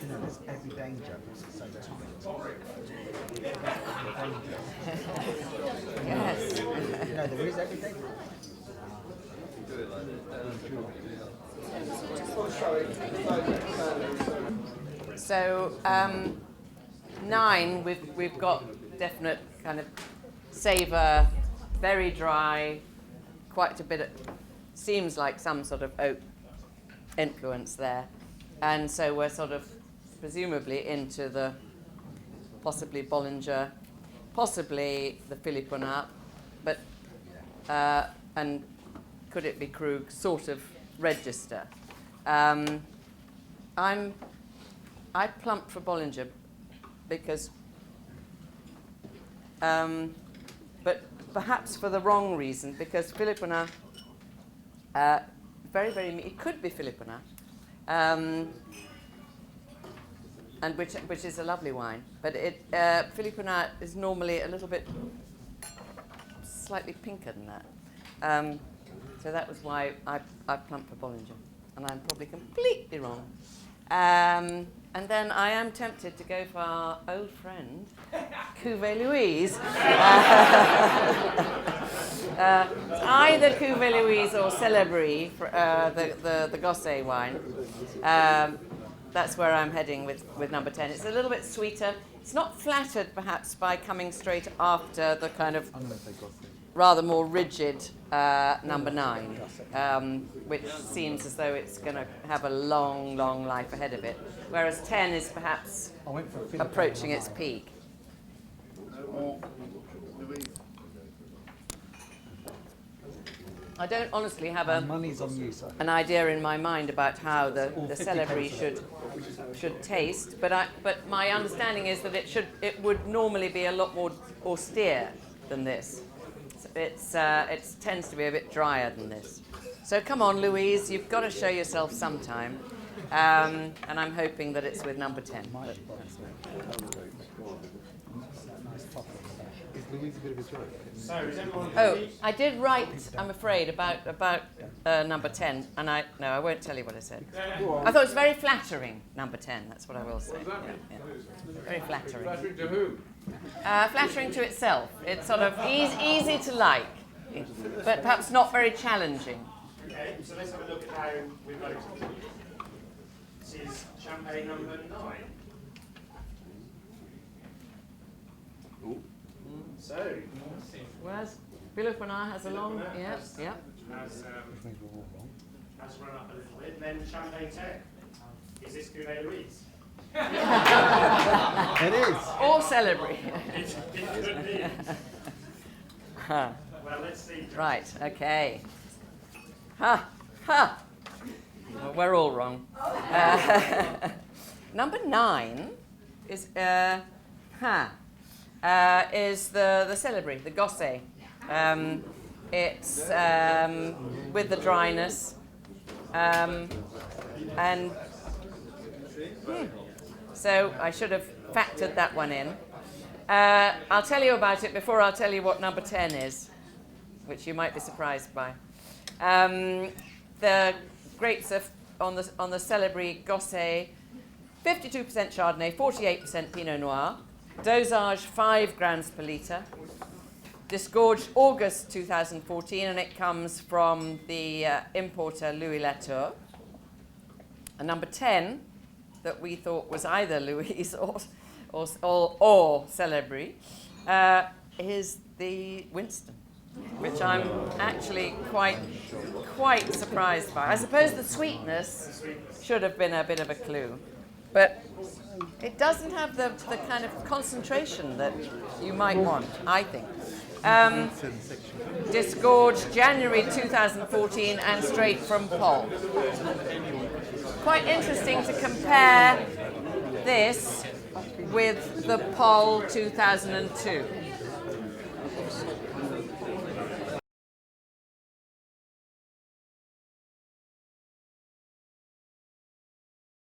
There's every danger, but it's so tight. Yes. No, there is every danger. So 9, we've got definite kind of savour, very dry, quite a bit of, seems like some sort of oak influence there. And so we're sort of presumably into the possibly Bollinger, possibly the Philipponnat, but and could it be Krug sort of register? I plumped for Bollinger because, but perhaps for the wrong reason, because Philipponnat, it could be Philipponnat, and which is a lovely wine, but Philipponnat is normally a little bit slightly pinker than that. So that was why I plumped for Bollinger, and I'm probably completely wrong. And then I am tempted to go for our old friend, Cuvée Louise. Either Cuvée Louise or Celebris, the Gosset wine. That's where I'm heading with number 10. It's a little bit sweeter. It's not flattered, perhaps, by coming straight after the kind of rather more rigid number 9, which seems as though it's going to have a long, long life ahead of it, whereas 10 is perhaps approaching its peak. I don't honestly have an idea in my mind about how the Celebris should taste, but my understanding is that it would normally be a lot more austere than this. It tends to be a bit drier than this. So come on, Louise, you've got to show yourself sometime. And I'm hoping that it's with number 10. Oh, I did write, I'm afraid, about number 10, and I won't tell you what I said. I thought it was very flattering, number 10, that's what I will say. Yeah. Very flattering. Flattering to who? Flattering to itself. It's sort of easy to like, but perhaps not very challenging. Okay, so let's have a look at how we voted. This is champagne number 9. Ooh. So, Whereas Philipponnat has a long, has run up a little bit. Then champagne 10. Is this Cuvée Louise? It is. or Celebris. It could be. Well, let's see. Right, okay. Ha! Well, we're all wrong. Number 9 is the Celebris, the Gosset. It's with the dryness, and so I should have factored that one in. I'll tell you about it before I'll tell you what number 10 is, which you might be surprised by. The grapes are on the Celebris Gosset, 52% Chardonnay, 48% Pinot Noir, dosage 5 grams per litre, disgorged August 2014, and it comes from the importer Louis Latour. And number 10, that we thought was either Louise or Celebris, is the Winston, which I'm actually quite surprised by. I suppose the sweetness should have been a bit of a clue, but it doesn't have the kind of concentration that you might want, I think. Disgorged January 2014 and straight from Pall. Quite interesting to compare this with the Pall 2002.